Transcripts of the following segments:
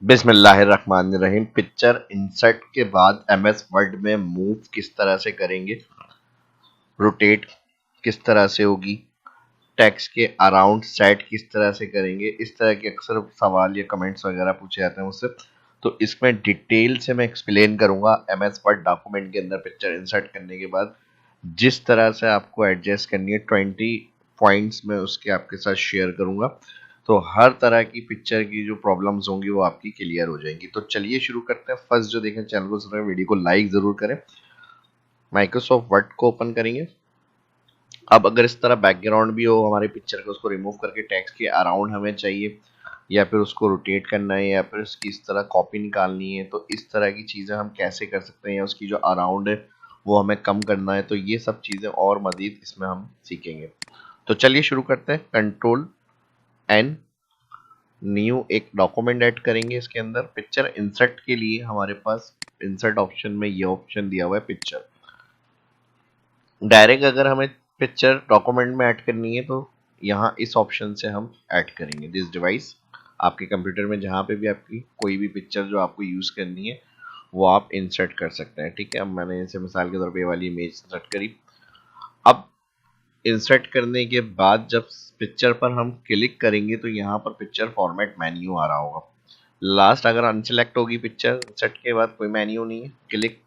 बिस्मिल्लाहिर्रहमानिर्रहीम। Picture insert के बाद एमएस वर्ड में मूव किस तरह से करेंगे, रोटेट किस तरह से होगी, टेक्स्ट के अराउंड सेट किस तरह से करेंगे, इस तरह के अक्सर सवाल या कमेंट्स वगैरह पूछे जाते हैं मुझसे। तो इसमें डिटेल से मैं एक्सप्लेन करूंगा एमएस वर्ड डॉक्यूमेंट के अंदर पिक्चर इंसर्ट करने के बाद जिस तरह से आपको एडजस्ट करनी है 20 पॉइंट्स में उसके आपके साथ शेयर करूंगा। तो हर तरह की पिक्चर की जो प्रॉब्लम्स होंगी वो आपकी क्लियर हो जाएंगी। तो चलिए शुरू करते हैं। फर्स्ट जो देखें चैनल को सब्सक्राइब, वीडियो को लाइक जरूर करें। माइक्रोसॉफ्ट वर्ड को ओपन करेंगे। अब अगर इस तरह बैकग्राउंड भी हो हमारे पिक्चर का, उसको रिमूव करके टेक्स्ट के अराउंड हमें चाहिए या फिर उसको रोटेट करना है या फिर उसकी इस तरह कॉपी निकालनी है, तो इस तरह की चीज़ें हम कैसे कर सकते हैं या उसकी जो अराउंड है वो हमें कम करना है। तो ये सब चीज़ें और मज़ीद इसमें हम सीखेंगे। तो चलिए शुरू करते हैं। कंट्रोल एन न्यू एक डॉक्यूमेंट ऐड करेंगे। इसके अंदर पिक्चर इंसर्ट के लिए हमारे पास इंसर्ट ऑप्शन में ये ऑप्शन दिया हुआ है पिक्चर। डायरेक्ट अगर हमें पिक्चर डॉक्यूमेंट में ऐड करनी है तो यहाँ इस ऑप्शन से हम ऐड करेंगे। दिस डिवाइस आपके कंप्यूटर में जहाँ पे भी आपकी कोई भी पिक्चर जो आपको यूज़ करनी है वो आप इंसर्ट कर सकते हैं। ठीक है, अब मैंने इसे मिसाल के तौर पे ये वाली इमेज इंसर्ट करी। अब इंसर्ट करने के बाद जब पिक्चर पर हम क्लिक करेंगे तो यहाँ पर पिक्चर फॉर्मेट मेन्यू आ रहा होगा। लास्ट अगर अनसेलेक्ट होगी पिक्चर इंसर्ट के बाद, कोई मेन्यू नहीं है, क्लिक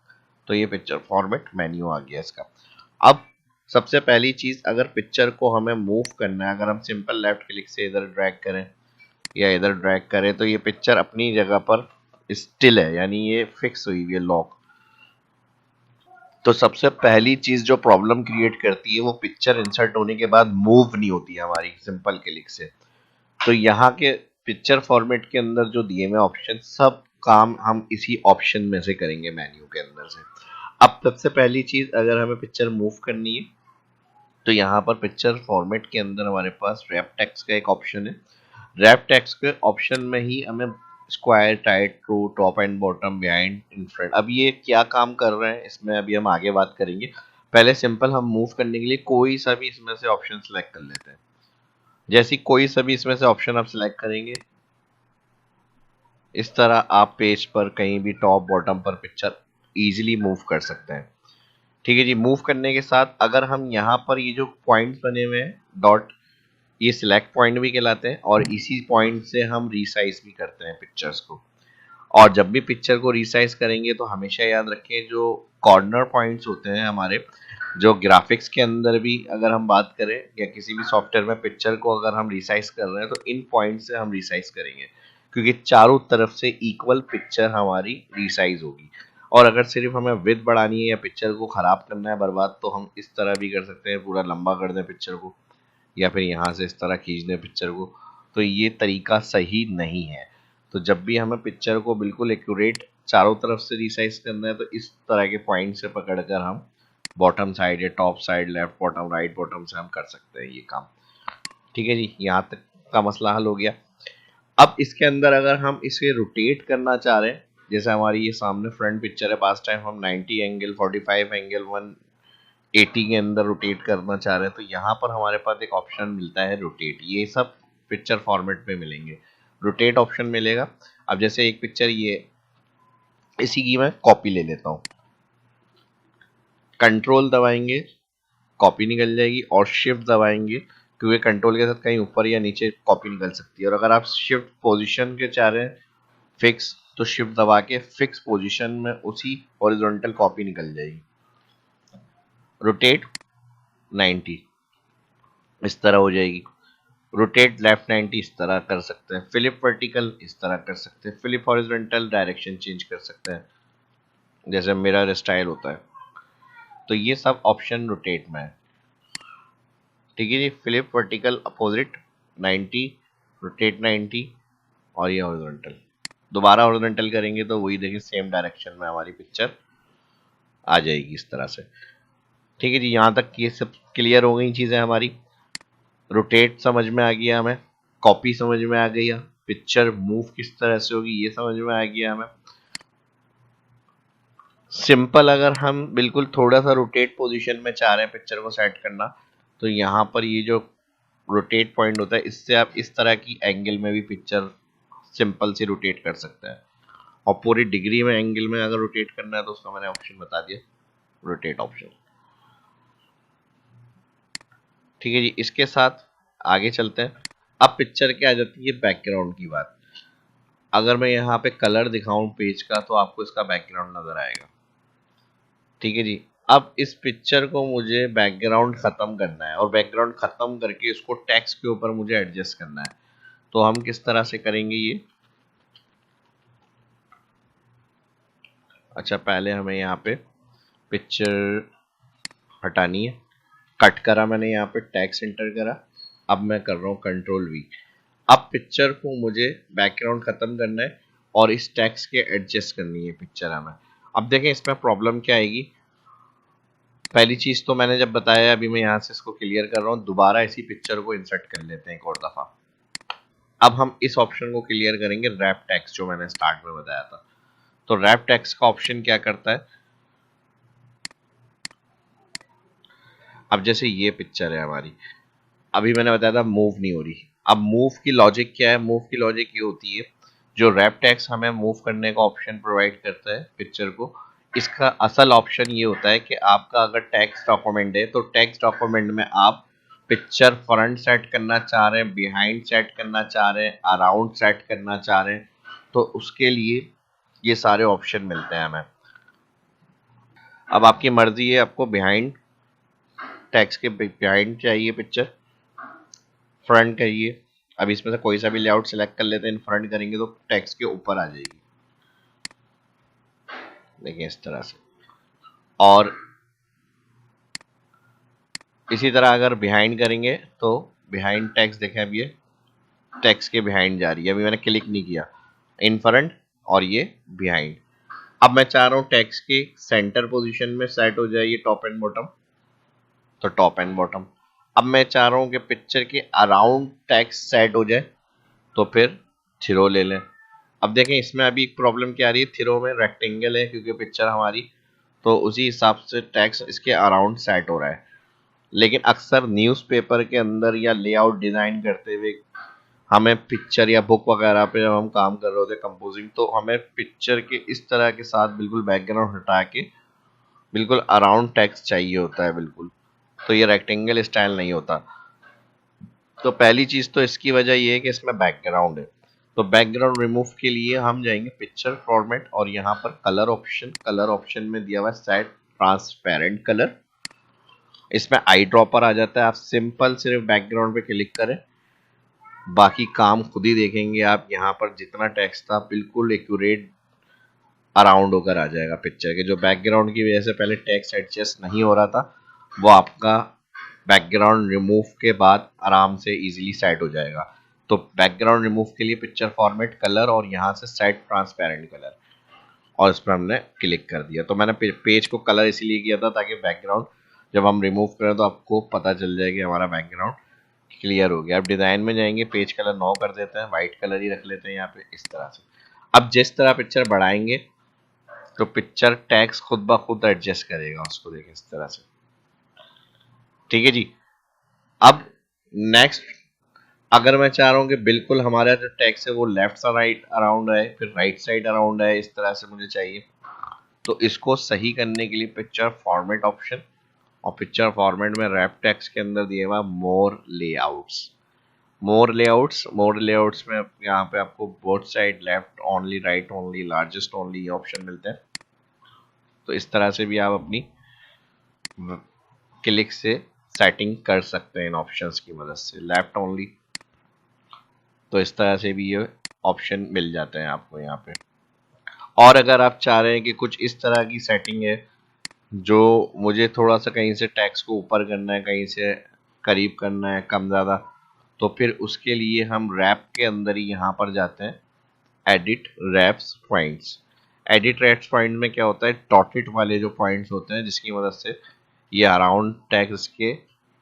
तो ये पिक्चर फॉर्मेट मेन्यू आ गया इसका। अब सबसे पहली चीज, अगर पिक्चर को हमें मूव करना है, अगर हम सिंपल लेफ्ट क्लिक से इधर ड्रैग करें या इधर ड्रैग करें तो ये पिक्चर अपनी जगह पर स्टिल है, यानी ये फिक्स हुई हुई है, लॉक। तो सबसे पहली चीज जो प्रॉब्लम क्रिएट करती है वो पिक्चर इंसर्ट होने के बाद मूव नहीं होती है हमारी सिंपल क्लिक से। तो यहाँ के पिक्चर फॉर्मेट के अंदर जो दिए हुए ऑप्शन, सब काम हम इसी ऑप्शन में से करेंगे मेन्यू के अंदर से। अब सबसे पहली चीज, अगर हमें पिक्चर मूव करनी है तो यहाँ पर पिक्चर फॉर्मेट के अंदर हमारे पास रैप टेक्स्ट का एक ऑप्शन है। रैप टेक्स्ट के ऑप्शन में ही हमें square, tight, true, top and bottom, behind, in front, अब ये क्या काम कर रहे हैं इसमें अभी हम आगे बात करेंगे। पहले सिंपल हम मूव करने के लिए कोई सा भी इसमें से ऑप्शन सेलेक्ट कर लेते हैं। जैसे कोई सा भी इसमें से ऑप्शन आप सिलेक्ट करेंगे, इस तरह आप पेज पर कहीं भी टॉप बॉटम पर पिक्चर इजीली मूव कर सकते हैं। ठीक है जी। मूव करने के साथ अगर हम यहाँ पर ये जो पॉइंट्स बने हुए हैं डॉट, ये सिलेक्ट पॉइंट भी कहलाते हैं और इसी पॉइंट से हम रीसाइज भी करते हैं पिक्चर्स को। और जब भी पिक्चर को रीसाइज करेंगे तो हमेशा याद रखें जो कॉर्नर पॉइंट्स होते हैं हमारे, जो ग्राफिक्स के अंदर भी अगर हम बात करें या किसी भी सॉफ्टवेयर में पिक्चर को अगर हम रिसाइज कर रहे हैं तो इन पॉइंट से हम रिसाइज करेंगे, क्योंकि चारों तरफ से इक्वल पिक्चर हमारी रिसाइज होगी। और अगर सिर्फ हमें विड्थ बढ़ानी है या पिक्चर को खराब करना है, बर्बाद, तो हम इस तरह भी कर सकते हैं, पूरा लंबा कर दें पिक्चर को या फिर यहाँ से इस तरह खींच दें पिक्चर को। तो ये तरीका सही नहीं है। तो जब भी हमें पिक्चर को बिल्कुल एक्यूरेट चारों तरफ से रिसाइज करना है तो इस तरह के पॉइंट से पकड़कर हम बॉटम साइड या top side, left bottom, right bottom से हम कर सकते हैं ये काम। ठीक है जी, यहाँ तक का मसला हल हो गया। अब इसके अंदर अगर हम इसे रोटेट करना चाह रहे हैं, जैसे हमारी ये सामने फ्रंट पिक्चर है, पास टाइम हम 90 एंगल, 45 एंगल, 180 के अंदर रोटेट करना चाह रहे हैं, तो यहाँ पर हमारे पास एक ऑप्शन मिलता है रोटेट। ये सब पिक्चर फॉर्मेट में मिलेंगे, रोटेट ऑप्शन मिलेगा। अब जैसे एक पिक्चर ये, इसी की मैं कॉपी ले लेता हूँ, कंट्रोल दबाएंगे, कॉपी निकल जाएगी, और शिफ्ट दबाएंगे क्योंकि कंट्रोल के साथ कहीं ऊपर या नीचे कॉपी निकल सकती है। और अगर आप शिफ्ट पोजीशन के चाह रहे हैं फिक्स, तो शिफ्ट दबा के फिक्स पोजीशन में उसी हॉरिजॉन्टल कॉपी निकल जाएगी। रोटेट 90 इस तरह हो जाएगी, रोटेट लेफ्ट 90 इस तरह कर सकते हैं, फ्लिप वर्टिकल इस तरह कर सकते हैं, फ्लिप हॉरिजॉन्टल डायरेक्शन चेंज कर सकते हैं जैसे मिरर स्टाइल होता है। तो ये सब ऑप्शन रोटेट में है। ठीक है जी। फ्लिप वर्टिकल अपोजिट 90, रोटेट 90, और ये हॉरिजॉन्टल। दोबारा हॉरिजॉन्टल करेंगे तो वही देखिए सेम डायरेक्शन में हमारी पिक्चर आ जाएगी इस तरह से। ठीक है जी, यहाँ तक ये सब क्लियर हो गई चीज़ें हमारी। रोटेट समझ में आ गया हमें, कॉपी समझ में आ गई, पिक्चर मूव किस तरह से होगी ये समझ में आ गया हमें। सिंपल अगर हम बिल्कुल थोड़ा सा रोटेट पोजीशन में चाह रहे हैं पिक्चर को सेट करना, तो यहाँ पर ये जो रोटेट पॉइंट होता है इससे आप इस तरह की एंगल में भी पिक्चर सिंपल सी रोटेट कर सकते हैं। और पूरी डिग्री में एंगल में अगर रोटेट करना है तो उसका मैंने ऑप्शन बता दिया, रोटेट ऑप्शन। ठीक है जी, इसके साथ आगे चलते हैं। अब पिक्चर क्या आ जाती है, बैकग्राउंड की बात। अगर मैं यहाँ पे कलर दिखाऊं पेज का तो आपको इसका बैकग्राउंड नजर आएगा। ठीक है जी, अब इस पिक्चर को मुझे बैकग्राउंड खत्म करना है और बैकग्राउंड खत्म करके इसको टेक्स्ट के ऊपर मुझे एडजस्ट करना है। तो हम किस तरह से करेंगे ये, अच्छा पहले हमें यहाँ पे पिक्चर हटानी है। कट करा मैंने, यहाँ पे टेक्स्ट एंटर करा। अब मैं कर रहा हूँ कंट्रोल V। अब पिक्चर को मुझे बैकग्राउंड खत्म करना है और इस टेक्स्ट के एडजस्ट करनी है पिक्चर हमें। अब देखें इसमें प्रॉब्लम क्या आएगी। पहली चीज तो मैंने जब बताया, अभी मैं यहाँ से इसको क्लियर कर रहा हूँ, दोबारा इसी पिक्चर को इंसर्ट कर लेते हैं एक और दफा। अब हम इस ऑप्शन को क्लियर करेंगे, रैप टेक्स्ट, जो मैंने स्टार्ट में बताया था। तो रैप टेक्स्ट का ऑप्शन क्या करता है, अब जैसे ये पिक्चर है हमारी, अभी मैंने बताया था मूव नहीं हो रही। अब मूव की लॉजिक क्या है, मूव की लॉजिक ये होती है, जो रैप टेक्स्ट हमें मूव करने का ऑप्शन प्रोवाइड करता है पिक्चर को, इसका असल ऑप्शन ये होता है कि आपका अगर टेक्स्ट डॉक्यूमेंट है तो टेक्स्ट डॉक्यूमेंट में आप पिक्चर फ्रंट सेट करना चाह रहे हैं, बिहाइंड सेट करना चाह रहे हैं, अराउंड सेट करना चाह रहे हैं, तो उसके लिए ये सारे ऑप्शन मिलते हैं हमें। अब आपकी मर्जी है, आपको बिहाइंड टेक्स्ट के बिहाइंड चाहिए पिक्चर, फ्रंट चाहिए। अब इसमें से कोई सा भी लेआउट सेलेक्ट कर लेते हैं, फ्रंट करेंगे तो टेक्स्ट के ऊपर आ जाएगी, देखिए इस तरह से। और इसी तरह अगर बिहाइंड करेंगे तो बिहाइंड टेक्स्ट देखें, अब ये टेक्स्ट के बिहाइंड जा रही है, अभी मैंने क्लिक नहीं किया, इन फ्रंट और ये बिहाइंड। अब मैं चाह रहा हूँ टेक्स्ट के सेंटर पोजीशन में सेट हो जाए ये टॉप एंड बॉटम, तो टॉप एंड बॉटम। अब मैं चाह रहा हूँ कि पिक्चर के अराउंड टेक्स्ट सेट हो जाए, तो फिर थ्रो ले लें। अब देखें इसमें अभी एक प्रॉब्लम क्या आ रही है, थ्रो में रेक्टेंगल है क्योंकि पिक्चर हमारी, तो उसी हिसाब से टेक्स्ट इसके अराउंड सेट हो रहा है। लेकिन अक्सर न्यूज़पेपर के अंदर या लेआउट डिजाइन करते हुए हमें पिक्चर या बुक वगैरह पे जब हम काम कर रहे होते कंपोजिंग, तो हमें पिक्चर के इस तरह के साथ बिल्कुल बैकग्राउंड हटा के बिल्कुल अराउंड टेक्स्ट चाहिए होता है बिल्कुल, तो ये रेक्टेंगल स्टाइल नहीं होता। तो पहली चीज तो इसकी वजह ये है कि इसमें बैकग्राउंड है। तो बैकग्राउंड रिमूव के लिए हम जाएंगे पिक्चर फॉर्मेट और यहाँ पर कलर ऑप्शन, कलर ऑप्शन में दिया हुआ है सेट ट्रांसपेरेंट कलर। इसमें आई ड्रॉपर आ जाता है, आप सिंपल सिर्फ बैकग्राउंड पे क्लिक करें, बाकी काम खुद ही देखेंगे आप। यहाँ पर जितना टेक्स्ट था बिल्कुल एक्यूरेट अराउंड होकर आ जाएगा पिक्चर के, जो बैकग्राउंड की वजह से पहले टेक्स्ट एडजस्ट नहीं हो रहा था, वो आपका बैकग्राउंड रिमूव के बाद आराम से इजीली सेट हो जाएगा। तो बैकग्राउंड रिमूव के लिए पिक्चर फॉर्मेट कलर और यहाँ से सेट ट्रांसपेरेंट कलर, और इस पर हमने क्लिक कर दिया। तो मैंने पेज को कलर इसीलिए किया था ताकि बैकग्राउंड जब हम रिमूव करें तो आपको पता चल जाए कि हमारा बैकग्राउंड क्लियर हो गया। अब डिजाइन में जाएंगे, पेज कलर 9 कर देते हैं, व्हाइट कलर ही रख लेते हैं यहाँ पे इस तरह से। अब जिस तरह पिक्चर बढ़ाएंगे तो पिक्चर टैक्स खुद ब खुद एडजस्ट करेगा उसको, देखें इस तरह से। ठीक है जी, अब नेक्स्ट अगर मैं चाह रहा हूँ कि बिल्कुल हमारा जो टेक्स्ट है वो लेफ्ट से राइट अराउंड है, फिर राइट साइड अराउंड है, इस तरह से मुझे चाहिए, तो इसको सही करने के लिए पिक्चर फॉर्मेट ऑप्शन, और पिक्चर फॉर्मेट में रैप टेक्स्ट के अंदर दिया हुआ मोर लेआउट्स। मोर लेआउट्स में यहाँ पे आपको both side left only, right only, largest only, ये ऑप्शन मिलते हैं। तो इस तरह से भी आप अपनी क्लिक से सेटिंग कर सकते हैं इन ऑप्शंस की मदद से, लेफ्ट ओनली, तो इस तरह से भी ये ऑप्शन मिल जाते हैं आपको यहाँ पे। और अगर आप चाह रहे हैं कि कुछ इस तरह की सेटिंग है जो मुझे थोड़ा सा कहीं से टेक्स्ट को ऊपर करना है, कहीं से करीब करना है, कम ज़्यादा, तो फिर उसके लिए हम रैप के अंदर ही यहाँ पर जाते हैं, एडिट रैप्स पॉइंट्स। एडिट रैप्स पॉइंट में क्या होता है, डॉटेड वाले जो पॉइंट्स होते हैं जिसकी मदद से ये अराउंड टेक्स्ट के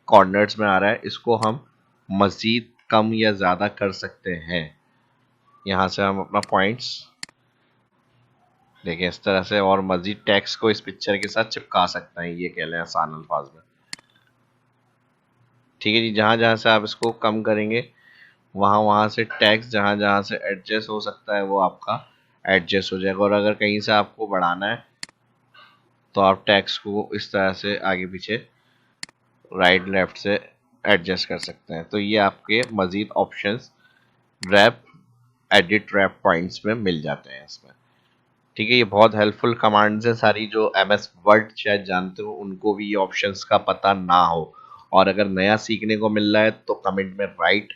कॉर्नर्स में आ रहा है, इसको हम मजीद कम या ज़्यादा कर सकते हैं। यहाँ से हम अपना पॉइंट्स देखें इस तरह से, और मजीद टेक्स्ट को इस पिक्चर के साथ चिपका सकते हैं, ये कह लें आसान अल्फाज में। ठीक है जी, जहाँ जहाँ से आप इसको कम करेंगे वहाँ वहाँ से टेक्स्ट जहाँ जहाँ से एडजस्ट हो सकता है वो आपका एडजस्ट हो जाएगा। और अगर कहीं से आपको बढ़ाना है तो आप टेक्स्ट को इस तरह से आगे पीछे राइट लेफ्ट से एडजस्ट कर सकते हैं। तो ये आपके मजीद options wrap edit wrap points में मिल जाते हैं इसमें। ठीक है, ये बहुत हेल्पफुल कमांड्स है सारी, जो MS वर्ड शायद जानते हो उनको भी ये ऑप्शंस का पता ना हो। और अगर नया सीखने को मिल रहा है तो कमेंट में राइट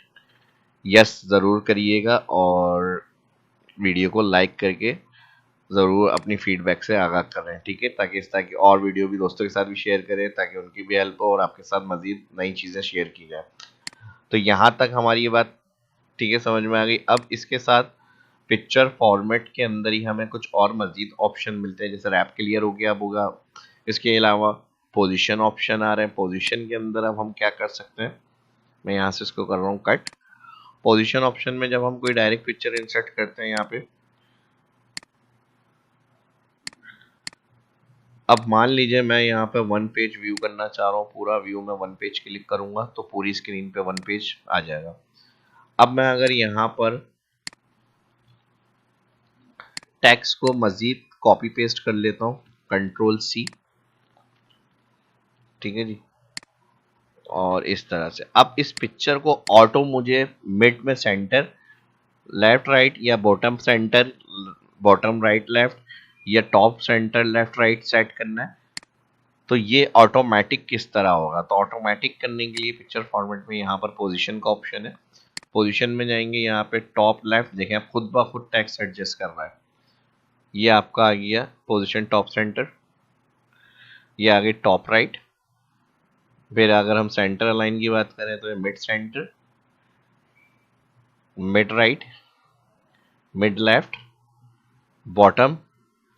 यस ज़रूर करिएगा, और वीडियो को लाइक करके ज़रूर अपनी फीडबैक से आगाह करें। ठीक है, ताकि इस तरह की और वीडियो भी दोस्तों के साथ भी शेयर करें, ताकि उनकी भी हेल्प हो और आपके साथ मजीद नई चीज़ें शेयर की जाए। तो यहाँ तक हमारी ये बात ठीक है समझ में आ गई। अब इसके साथ पिक्चर फॉर्मेट के अंदर ही हमें कुछ और मजीद ऑप्शन मिलते हैं, जैसे रैप क्लियर हो गया अब होगा। इसके अलावा पोजीशन ऑप्शन आ रहे हैं। पोजीशन के अंदर अब हम क्या कर सकते हैं, मैं यहाँ से इसको कर रहा हूँ कट। पोजीशन ऑप्शन में जब हम कोई डायरेक्ट पिक्चर इंसर्ट करते हैं यहाँ पे, अब मान लीजिए मैं यहाँ पे वन पेज व्यू करना चाह रहा हूँ, पूरा व्यू में वन पेज क्लिक करूंगा तो पूरी स्क्रीन पे वन पेज आ जाएगा। अब मैं अगर यहाँ पर टेक्स्ट को मजीद कॉपी पेस्ट कर लेता हूँ, Ctrl+C, ठीक है जी, और इस तरह से अब इस पिक्चर को ऑटो मुझे मिड में सेंटर लेफ्ट राइट या bottom center bottom right left या top center left right set करना है। तो ये ऑटोमेटिक किस तरह होगा, तो ऑटोमेटिक करने के लिए पिक्चर फॉर्मेट में यहाँ पर पोजीशन का ऑप्शन है। पोजीशन में जाएंगे, यहाँ पे टॉप लेफ्ट देखें आप खुद ब खुद टेक्स्ट एडजस्ट कर रहा है। ये आपका आ गया पोजीशन टॉप सेंटर, ये आ गई टॉप राइट। फिर अगर हम सेंटर अलाइन की बात करें तो ये mid centre, mid right, mid left, bottom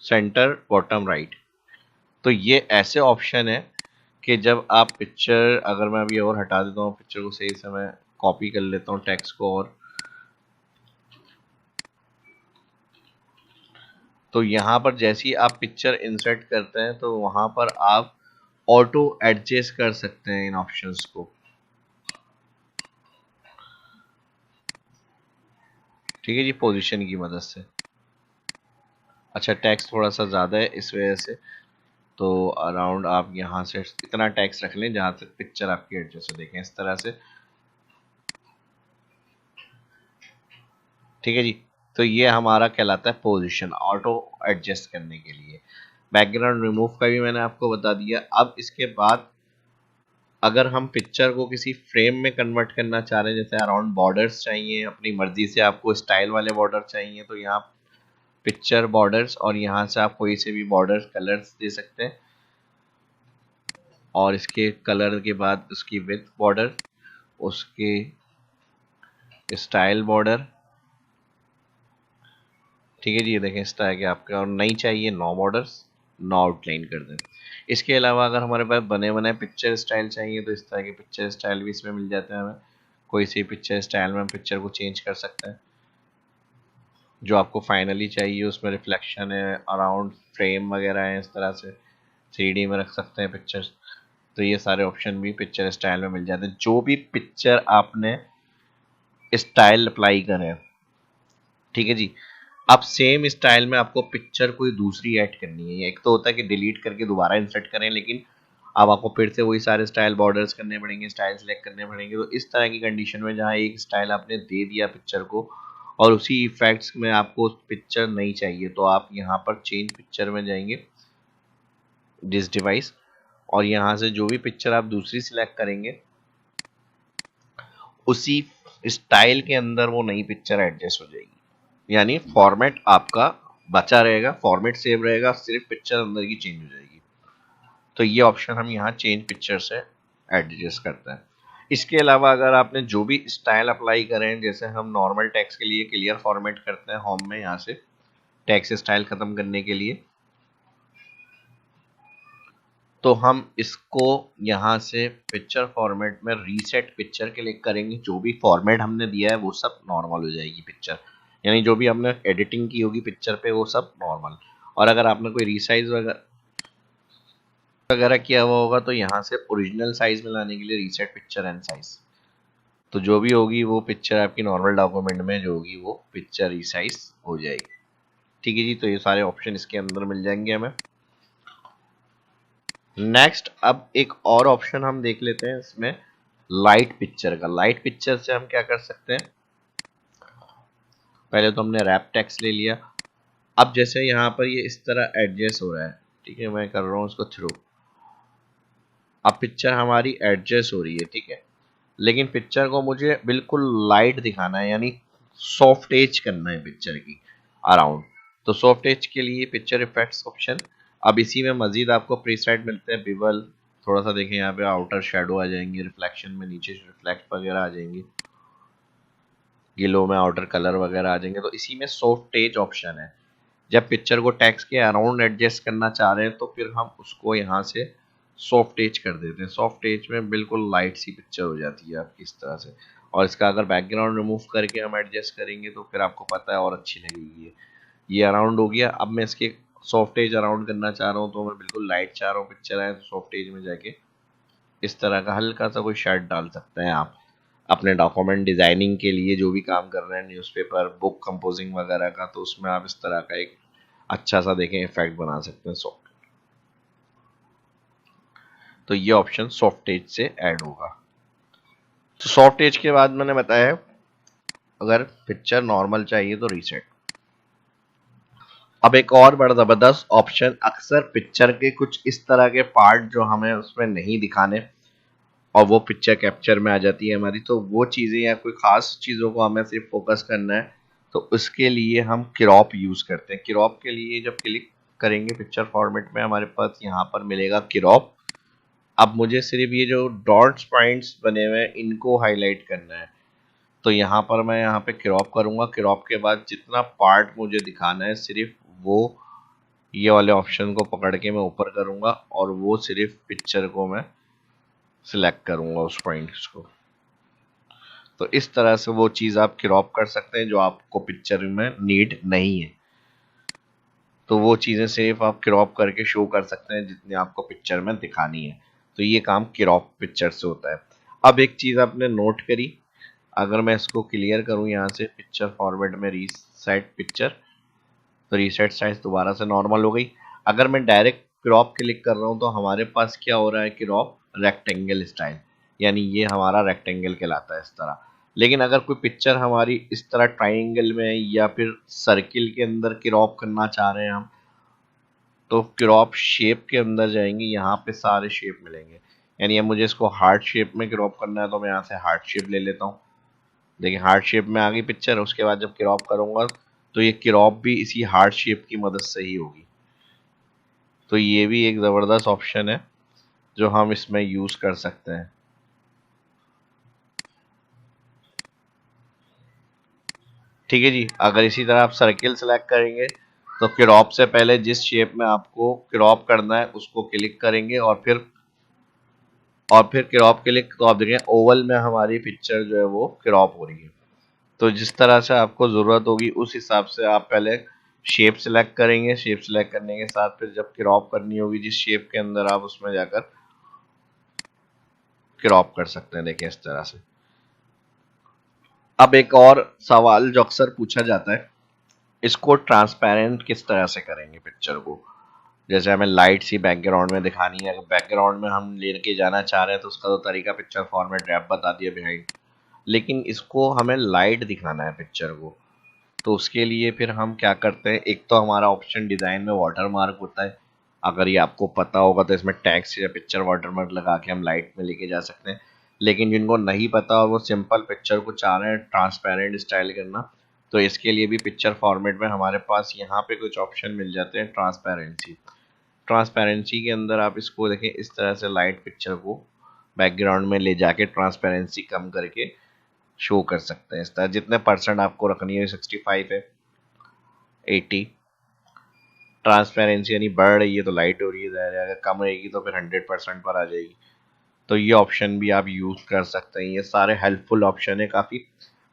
center, bottom right. तो ये ऐसे ऑप्शन है कि जब आप पिक्चर, अगर मैं अभी और हटा देता हूँ पिक्चर को सही से, मैं कॉपी कर लेता हूँ टेक्स्ट को, और तो यहाँ पर जैसे ही आप पिक्चर इंसर्ट करते हैं तो वहाँ पर आप ऑटो एडजस्ट कर सकते हैं इन ऑप्शंस को। ठीक है जी, पोजीशन की मदद से। अच्छा, टेक्स्ट थोड़ा सा ज़्यादा है इस वजह से, तो अराउंड आप यहाँ से इतना टेक्स्ट रख लें जहाँ तक पिक्चर आपकी एडजस्ट हो। देखें इस तरह से, ठीक है जी। तो ये हमारा कहलाता है पोजीशन, ऑटो एडजस्ट करने के लिए। बैकग्राउंड रिमूव का भी मैंने आपको बता दिया। अब इसके बाद अगर हम पिक्चर को किसी फ्रेम में कन्वर्ट करना चाह रहे हैं, जैसे अराउंड बॉर्डर्स चाहिए, अपनी मर्जी से आपको स्टाइल वाले बॉर्डर चाहिए, तो यहाँ पिक्चर बॉर्डर्स, और यहाँ से आप कोई से भी बॉर्डर कलर्स दे सकते हैं, और इसके कलर के बाद उसकी विड्थ बॉर्डर, उसके स्टाइल बॉर्डर। ठीक है जी, ये देखें इस तरह के आपके, और नहीं चाहिए नो बॉर्डर्स, नो आउटलाइन कर दें। इसके अलावा अगर हमारे पास बने बनाए पिक्चर स्टाइल चाहिए तो इस तरह के पिक्चर स्टाइल भी इसमें मिल जाते हैं हमें। कोई सी पिक्चर स्टाइल में हम पिक्चर को चेंज कर सकते हैं, जो आपको फाइनली चाहिए उसमें रिफ्लेक्शन है, अराउंड फ्रेम वगैरह है, इस तरह से 3D में रख सकते हैं पिक्चर्स। तो ये सारे ऑप्शन भी पिक्चर स्टाइल में मिल जाते हैं, जो भी पिक्चर आपने स्टाइल अप्लाई करें। ठीक है जी। अब सेम स्टाइल में आपको पिक्चर कोई दूसरी ऐड करनी है। एक तो होता है कि डिलीट करके दोबारा इंसर्ट करें, लेकिन अब आपको फिर से वही सारे स्टाइल बॉर्डर्स करने पड़ेंगे, स्टाइल सेलेक्ट करने पड़ेंगे। तो इस तरह की कंडीशन में जहाँ एक स्टाइल आपने दे दिया पिक्चर को और उसी इफेक्ट्स में आपको पिक्चर नहीं चाहिए, तो आप यहाँ पर चेंज पिक्चर में जाएंगे, दिस डिवाइस, और यहाँ से जो भी पिक्चर आप दूसरी सिलेक्ट करेंगे उसी स्टाइल के अंदर वो नई पिक्चर एडजस्ट हो जाएगी। यानी फॉर्मेट आपका बचा रहेगा, फॉर्मेट सेव रहेगा, सिर्फ पिक्चर अंदर की चेंज हो जाएगी। तो ये ऑप्शन हम यहाँ चेंज पिक्चर से एडजस्ट करते हैं। इसके अलावा अगर आपने जो भी स्टाइल अप्लाई करें, जैसे हम नॉर्मल टेक्स्ट के लिए क्लियर फॉर्मेट करते हैं होम में, यहाँ से टेक्स्ट स्टाइल खत्म करने के लिए, तो हम इसको यहाँ से पिक्चर फॉर्मेट में रीसेट पिक्चर क्लिक करेंगे। जो भी फॉर्मेट हमने दिया है वो सब नॉर्मल हो जाएगी पिक्चर, यानी जो भी हमने एडिटिंग की होगी पिक्चर पे वो सब नॉर्मल। और अगर आपने कोई रीसाइज वगैरह किया हुआ होगा तो यहाँ से ओरिजिनल साइज में लाने के लिए रीसेट पिक्चर एंड साइज, तो जो भी होगी वो पिक्चर आपकी नॉर्मल डॉक्यूमेंट में जो होगी वो पिक्चर रिसाइज हो जाएगी। ठीक है जी, तो ये सारे ऑप्शन इसके अंदर मिल जाएंगे हमें। नेक्स्ट अब एक और ऑप्शन हम देख लेते हैं इसमें, लाइट पिक्चर का। लाइट पिक्चर से हम क्या कर सकते हैं, पहले तो हमने रैप टेक्स्ट ले लिया। अब जैसे यहाँ पर ये इस तरह एडजस्ट हो रहा है, ठीक है, मैं कर रहा हूँ इसको थ्रू। अब पिक्चर हमारी एडजस्ट हो रही है, ठीक है, लेकिन पिक्चर को मुझे बिल्कुल लाइट दिखाना है, यानी सॉफ्ट एज करना है पिक्चर की अराउंड। तो सॉफ्ट एज के लिए पिक्चर इफेक्ट्स ऑप्शन। अब इसी में मजीद आपको प्रीसेट मिलते हैं, बिवल, थोड़ा सा देखें यहाँ पे आउटर शेडो आ जाएंगे, रिफ्लेक्शन में नीचे रिफ्लेक्ट वगैरह आ जाएंगे, गिलो में आउटर कलर वगैरह आ जाएंगे। तो इसी में सॉफ्ट एज ऑप्शन है। जब पिक्चर को टेक्स्ट के अराउंड एडजस्ट करना चाह रहे हैं तो फिर हम उसको यहाँ से सॉफ्ट एज कर देते हैं। सॉफ्ट एज में बिल्कुल लाइट सी पिक्चर हो जाती है आपकी इस तरह से। और इसका अगर बैकग्राउंड रिमूव करके हम एडजस्ट करेंगे तो फिर आपको पता है और अच्छी लगेगी। ये अराउंड हो गया। अब मैं इसके सॉफ्ट एज अराउंड करना चाह रहा हूँ, तो मैं बिल्कुल लाइट चाह रहा हूँ पिक्चर है, तो सॉफ्ट एज में जाके इस तरह का हल्का सा कोई शेड डाल सकते हैं आप अपने डॉक्यूमेंट डिजाइनिंग के लिए, जो भी काम कर रहे हैं न्यूज़पेपर बुक कंपोजिंग वगैरह का, तो उसमें आप इस तरह का एक अच्छा सा देखें इफेक्ट बना सकते हैं सॉफ्ट। तो ये ऑप्शन सॉफ्ट एज से ऐड होगा। तो सॉफ्ट एज के बाद मैंने बताया अगर पिक्चर नॉर्मल चाहिए तो रीसेट। अब एक और बड़ा जबरदस्त ऑप्शन, अक्सर पिक्चर के कुछ इस तरह के पार्ट जो हमें उसमें नहीं दिखाने और वो पिक्चर कैप्चर में आ जाती है हमारी, तो वो चीज़ें या कोई ख़ास चीज़ों को हमें सिर्फ फोकस करना है, तो उसके लिए हम क्रॉप यूज़ करते हैं। क्रॉप के लिए जब क्लिक करेंगे पिक्चर फॉर्मेट में, हमारे पास यहाँ पर मिलेगा क्रॉप। अब मुझे सिर्फ ये जो डॉट्स पॉइंट्स बने हुए हैं इनको हाईलाइट करना है, तो यहाँ पर मैं यहाँ पे क्रॉप करूँगा। क्रॉप के बाद जितना पार्ट मुझे दिखाना है सिर्फ वो ये वाले ऑप्शन को पकड़ के मैं ऊपर करूँगा और वो सिर्फ पिक्चर को मैं सिलेक्ट करूँगा उस पॉइंट्स को। तो इस तरह से वो चीज़ आप क्रॉप कर सकते हैं जो आपको पिक्चर में नीड नहीं है, तो वो चीज़ें सिर्फ आप क्रॉप करके शो कर सकते हैं जितनी आपको पिक्चर में दिखानी है। तो ये काम क्रॉप पिक्चर से होता है। अब एक चीज़ आपने नोट करी, अगर मैं इसको क्लियर करूँ यहाँ से पिक्चर फॉर्मेट में रीसेट पिक्चर, तो रीसेट साइज दोबारा से नॉर्मल हो गई। अगर मैं डायरेक्ट क्रॉप क्लिक कर रहा हूँ तो हमारे पास क्या हो रहा है, क्रॉप रेक्टेंगल स्टाइल, यानी ये हमारा रेक्टेंगल कहलाता है इस तरह। लेकिन अगर कोई पिक्चर हमारी इस तरह ट्राइंगल में या फिर सर्किल के अंदर क्रॉप करना चाह रहे हैं हम, तो क्रॉप शेप के अंदर जाएंगे, यहाँ पे सारे शेप मिलेंगे। यानी अब मुझे इसको हार्ट शेप में क्रॉप करना है तो मैं यहाँ से हार्ट शेप ले लेता हूँ। देखिए हार्ट शेप में आ गई पिक्चर। उसके बाद जब क्रॉप करूंगा तो ये क्रॉप भी इसी हार्ट शेप की मदद से ही होगी। तो ये भी एक ज़बरदस्त ऑप्शन है जो हम इसमें यूज़ कर सकते हैं। ठीक है जी, अगर इसी तरह आप सर्किल सेलेक्ट करेंगे तो क्रॉप से पहले जिस शेप में आपको क्रॉप करना है उसको क्लिक करेंगे और फिर क्रॉप क्लिक, तो आप देखें ओवल में हमारी पिक्चर जो है वो क्रॉप हो रही है। तो जिस तरह से आपको ज़रूरत होगी उस हिसाब से आप पहले शेप सेलेक्ट करेंगे। शेप सेलेक्ट करने के साथ फिर जब क्रॉप करनी होगी जिस शेप के अंदर, आप उसमें जाकर क्रॉप कर सकते हैं। देखें इस तरह से। अब एक और सवाल जो अक्सर पूछा जाता है, इसको ट्रांसपेरेंट किस तरह से करेंगे पिक्चर को। जैसे हमें लाइट सी बैकग्राउंड में दिखानी है, अगर बैकग्राउंड में हम लेके जाना चाह रहे हैं तो उसका तो तरीका पिक्चर फॉर्मेट रैप बता दिया बिहाइंड, लेकिन इसको हमें लाइट दिखाना है पिक्चर को। तो उसके लिए फिर हम क्या करते हैं, एक तो हमारा ऑप्शन डिज़ाइन में वाटरमार्क होता है। अगर ये आपको पता होगा तो इसमें टेक्स्ट या पिक्चर वाटरमार्क लगा के हम लाइट में लेके जा सकते हैं। लेकिन जिनको नहीं पता और वो सिंपल पिक्चर को चाह रहे हैं ट्रांसपेरेंट स्टाइल करना, तो इसके लिए भी पिक्चर फॉर्मेट में हमारे पास यहाँ पे कुछ ऑप्शन मिल जाते हैं। ट्रांसपेरेंसी, ट्रांसपेरेंसी के अंदर आप इसको देखें इस तरह से लाइट पिक्चर को बैकग्राउंड में ले जाके ट्रांसपेरेंसी कम करके शो कर सकते हैं। इस तरह जितने परसेंट आपको रखनी है, 65 है, 80। ट्रांसपेरेंसी यानी बढ़ रही है तो लाइट हो रही है, ज़ाहिर है, अगर कम रहेगी तो फिर 100% पर आ जाएगी। तो ये ऑप्शन भी आप यूज़ कर सकते हैं। ये सारे हेल्पफुल ऑप्शन है काफ़ी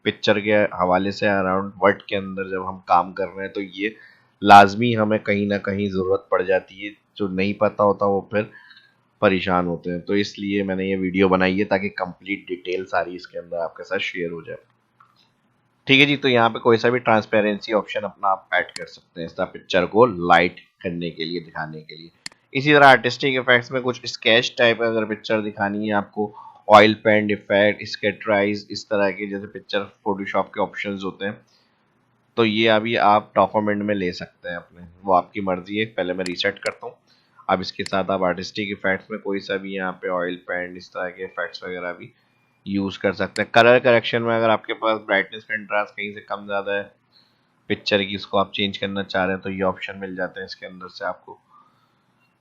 पिक्चर के हवाले से। अराउंड वर्ड के अंदर जब हम काम कर रहे हैं तो ये लाजमी हमें कहीं ना कहीं ज़रूरत पड़ जाती है। जो नहीं पता होता वो फिर परेशान होते हैं। तो इसलिए मैंने ये वीडियो बनाई है ताकि कंप्लीट डिटेल सारी इसके अंदर आपके साथ शेयर हो जाए। ठीक है जी, तो यहाँ पे कोई सा भी ट्रांसपेरेंसी ऑप्शन अपना आप ऐड कर सकते हैं इस तरह पिक्चर को लाइट करने के लिए, दिखाने के लिए। इसी तरह आर्टिस्टिक इफेक्ट्स में कुछ स्केच टाइप अगर पिक्चर दिखानी है आपको, ऑयल पेंट इफेक्ट, स्केटराइज, इस तरह के जैसे पिक्चर फोटोशॉप के ऑप्शंस होते हैं, तो ये अभी आप डॉक्यूमेंट में ले सकते हैं अपने, वो आपकी मर्जी है। पहले मैं रीसेट करता हूँ। अब इसके साथ आप आर्टिस्टिक इफेक्ट्स में कोई सा भी यहाँ पे ऑयल पेंट इस तरह के इफेक्ट्स वगैरह भी यूज कर सकते हैं। कलर करेक्शन में अगर आपके पास ब्राइटनेस कंट्रास्ट कहीं से कम ज्यादा है पिक्चर की, उसको आप चेंज करना चाह रहे हैं, तो ये ऑप्शन मिल जाते हैं इसके अंदर से आपको।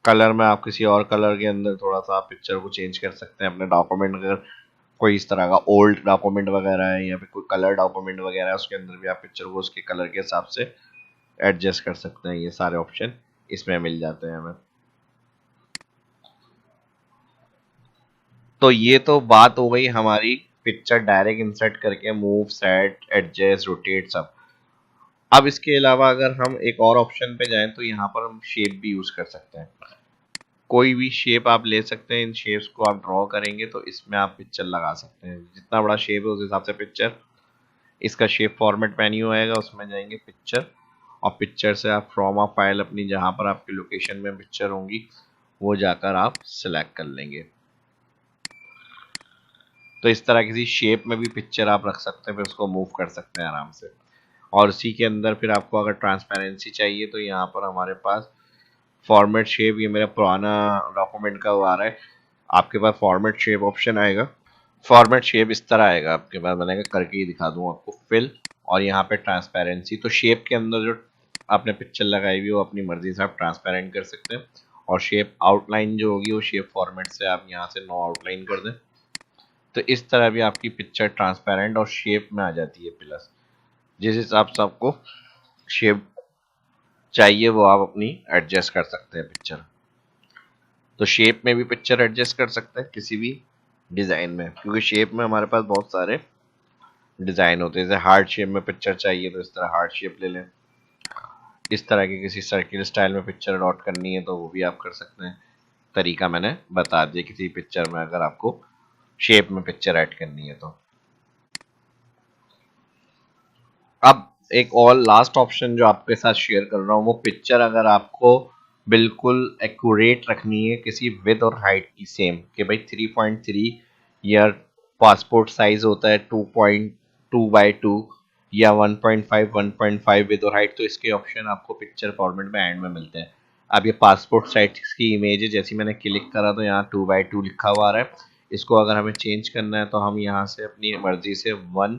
कलर में आप किसी और कलर के अंदर थोड़ा सा आप पिक्चर को चेंज कर सकते हैं अपने डॉक्यूमेंट। अगर कोई इस तरह का ओल्ड डॉक्यूमेंट वगैरह है या फिर कोई कलर डॉक्यूमेंट वगैरह है, उसके अंदर भी आप पिक्चर को उसके कलर के हिसाब से एडजस्ट कर सकते हैं। ये सारे ऑप्शन इसमें मिल जाते हैं हमें। तो ये तो बात हो गई हमारी पिक्चर डायरेक्ट इंसर्ट करके मूव, सेट, एडजस्ट, रोटेट सब। अब इसके अलावा अगर हम एक और ऑप्शन पे जाएं तो यहाँ पर हम शेप भी यूज कर सकते हैं। कोई भी शेप आप ले सकते हैं, इन शेप्स को आप ड्रॉ करेंगे तो इसमें आप पिक्चर लगा सकते हैं। जितना बड़ा शेप है उस हिसाब से पिक्चर, इसका शेप फॉर्मेट मेन्यू आएगा, उसमें जाएंगे पिक्चर, और पिक्चर से आप फ्रॉम अ फाइल अपनी जहाँ पर आपकी लोकेशन में पिक्चर होंगी वो जाकर आप सिलेक्ट कर लेंगे। तो इस तरह किसी शेप में भी पिक्चर आप रख सकते हैं, फिर उसको मूव कर सकते हैं आराम से। और इसी के अंदर फिर आपको अगर ट्रांसपेरेंसी चाहिए तो यहाँ पर हमारे पास फॉर्मेट शेप, ये मेरा पुराना डॉक्यूमेंट का वो आ रहा है, आपके पास फॉर्मेट शेप ऑप्शन आएगा। फॉर्मेट शेप इस तरह आएगा आपके पास, मैंने करके ही दिखा दूँ आपको। फिल और यहाँ पे ट्रांसपेरेंसी, तो शेप के अंदर जो आपने पिक्चर लगाई हुई वो अपनी मर्जी से आप ट्रांसपेरेंट कर सकते हैं। और शेप आउटलाइन जो होगी वो शेप फॉर्मेट से आप यहाँ से नो आउटलाइन कर दें, तो इस तरह भी आपकी पिक्चर ट्रांसपेरेंट और शेप में आ जाती है। प्लस जिस हिसाब से आपको शेप चाहिए वो आप अपनी एडजस्ट कर सकते हैं पिक्चर। तो शेप में भी पिक्चर एडजस्ट कर सकते हैं किसी भी डिज़ाइन में, क्योंकि शेप में हमारे पास बहुत सारे डिज़ाइन होते हैं। जैसे हार्ट शेप में पिक्चर चाहिए तो इस तरह हार्ट शेप ले लें, इस तरह की किसी सर्किल स्टाइल में पिक्चर डॉट करनी है तो वो भी आप कर सकते हैं। तरीका मैंने बता दिया किसी पिक्चर में अगर आपको शेप में पिक्चर ऐड करनी है तो। अब एक और लास्ट ऑप्शन जो आपके साथ शेयर कर रहा हूँ, वो पिक्चर अगर आपको बिल्कुल एक्यूरेट रखनी है किसी विद और हाइट की सेम, कि भाई 3.3 या पासपोर्ट साइज होता है 2.2x2 या 1.5 विद और हाइट, तो इसके ऑप्शन आपको पिक्चर फॉर्मेट में एंड में मिलते हैं। अब ये पासपोर्ट साइज की इमेज है, जैसे मैंने क्लिक करा तो यहाँ 2x2 लिखा हुआ आ रहा है। इसको अगर हमें चेंज करना है तो हम यहाँ से अपनी मर्जी से 1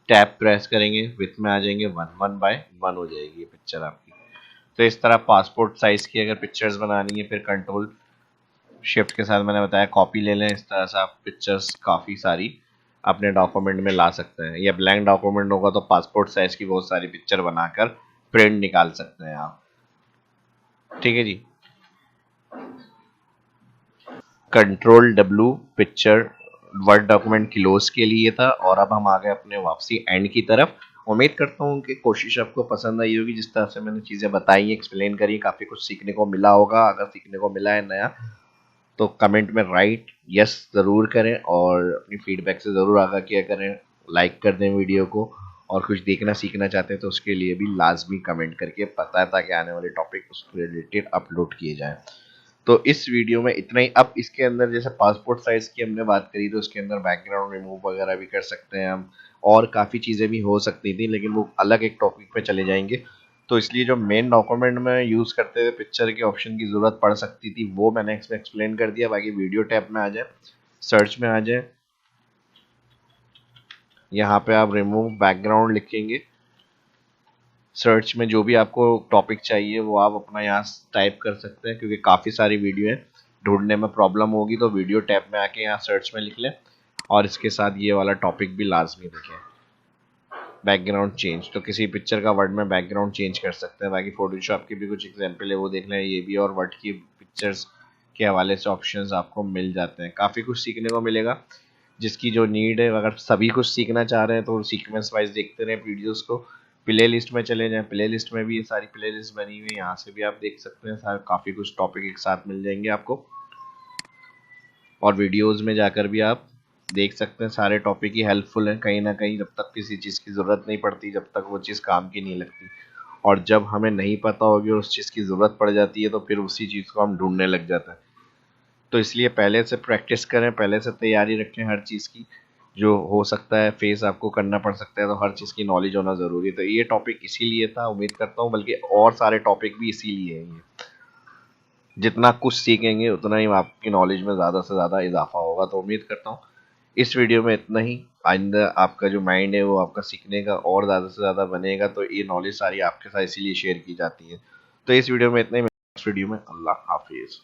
टैप प्रेस करेंगे, विथ में आ जाएंगे 1:1 हो जाएगी ये पिक्चर आपकी। तो इस तरह पासपोर्ट साइज की अगर पिक्चर्स बनानी है, फिर कंट्रोल शिफ्ट के साथ मैंने बताया कॉपी ले लें, इस तरह से आप पिक्चर्स काफ़ी सारी अपने डॉक्यूमेंट में ला सकते हैं। या ब्लैंक डॉक्यूमेंट होगा तो पासपोर्ट साइज की बहुत सारी पिक्चर बनाकर प्रिंट निकाल सकते हैं आप। ठीक है जी, control W picture Word document close के लिए था। और अब हम आ गए अपने वापसी एंड की तरफ। उम्मीद करता हूँ कि कोशिश आपको पसंद आई होगी। जिस तरह से मैंने चीज़ें बताई, एक्सप्लेन करी, काफ़ी कुछ सीखने को मिला होगा। अगर सीखने को मिला है नया तो कमेंट में राइट यस ज़रूर करें और अपनी फीडबैक से ज़रूर आगाह किया करें। लाइक कर दें वीडियो को, और कुछ देखना सीखना चाहते हैं तो उसके लिए भी लाजमी कमेंट करके पता है, ताकि आने वाले टॉपिक उसके रिलेटेड अपलोड किए जाएँ। तो इस वीडियो में इतना ही। अब इसके अंदर जैसे पासपोर्ट साइज की हमने बात करी, तो इसके अंदर बैकग्राउंड रिमूव वगैरह भी कर सकते हैं हम, और काफ़ी चीज़ें भी हो सकती थी, लेकिन वो अलग एक टॉपिक पे चले जाएंगे। तो इसलिए जो मेन डॉक्यूमेंट में यूज़ करते हुए पिक्चर के ऑप्शन की ज़रूरत पड़ सकती थी वो मैंने इसमें एक्सप्लेन कर दिया। बाकी वीडियो टैब में आ जाए, सर्च में आ जाए, यहाँ पे आप रिमूव बैकग्राउंड लिखेंगे, सर्च में जो भी आपको टॉपिक चाहिए वो आप अपना यहाँ टाइप कर सकते हैं, क्योंकि काफ़ी सारी वीडियो है, ढूंढने में प्रॉब्लम होगी। तो वीडियो टैब में आके यहाँ सर्च में लिख लें, और इसके साथ ये वाला टॉपिक भी लाजमी लिखें, बैकग्राउंड चेंज। तो किसी पिक्चर का वर्ड में बैकग्राउंड चेंज कर सकते हैं। बाकी फोटोशॉप की भी कुछ एग्जाम्पल है वो देख लें, ये भी, और वर्ड की पिक्चर्स के हवाले से ऑप्शंस आपको मिल जाते हैं। काफ़ी कुछ सीखने को मिलेगा, जिसकी जो नीड है। अगर सभी कुछ सीखना चाह रहे हैं तो सीक्वेंस वाइज देखते रहें वीडियोस को। प्ले लिस्ट में चले जाएं, प्ले लिस्ट में भी ये सारी प्ले लिस्ट बनी हुई है, यहाँ से भी आप देख सकते हैं। सारे काफ़ी कुछ टॉपिक एक साथ मिल जाएंगे आपको। और वीडियोज़ में जाकर भी आप देख सकते हैं, सारे टॉपिक ही हेल्पफुल हैं कहीं ना कहीं। जब तक किसी चीज़ की ज़रूरत नहीं पड़ती, जब तक वो चीज़ काम की नहीं लगती, और जब हमें नहीं पता होगी और उस चीज़ की ज़रूरत पड़ जाती है तो फिर उसी चीज़ को हम ढूंढने लग जाते हैं। तो इसलिए पहले से प्रैक्टिस करें, पहले से तैयारी रखें हर चीज़ की। जो हो सकता है फेस आपको करना पड़ सकता है, तो हर चीज़ की नॉलेज होना ज़रूरी है। तो ये टॉपिक इसीलिए था, उम्मीद करता हूँ, बल्कि और सारे टॉपिक भी इसीलिए हैं ये। जितना कुछ सीखेंगे उतना ही आपकी नॉलेज में ज़्यादा से ज़्यादा इजाफा होगा। तो उम्मीद करता हूँ इस वीडियो में इतना ही। आइंदा आपका जो माइंड है वो आपका सीखने का और ज़्यादा से ज़्यादा बनेगा। तो ये नॉलेज सारी आपके साथ इसीलिए शेयर की जाती है। तो इस वीडियो में इतना ही। नेक्स्ट वीडियो में अल्लाह हाफिज़।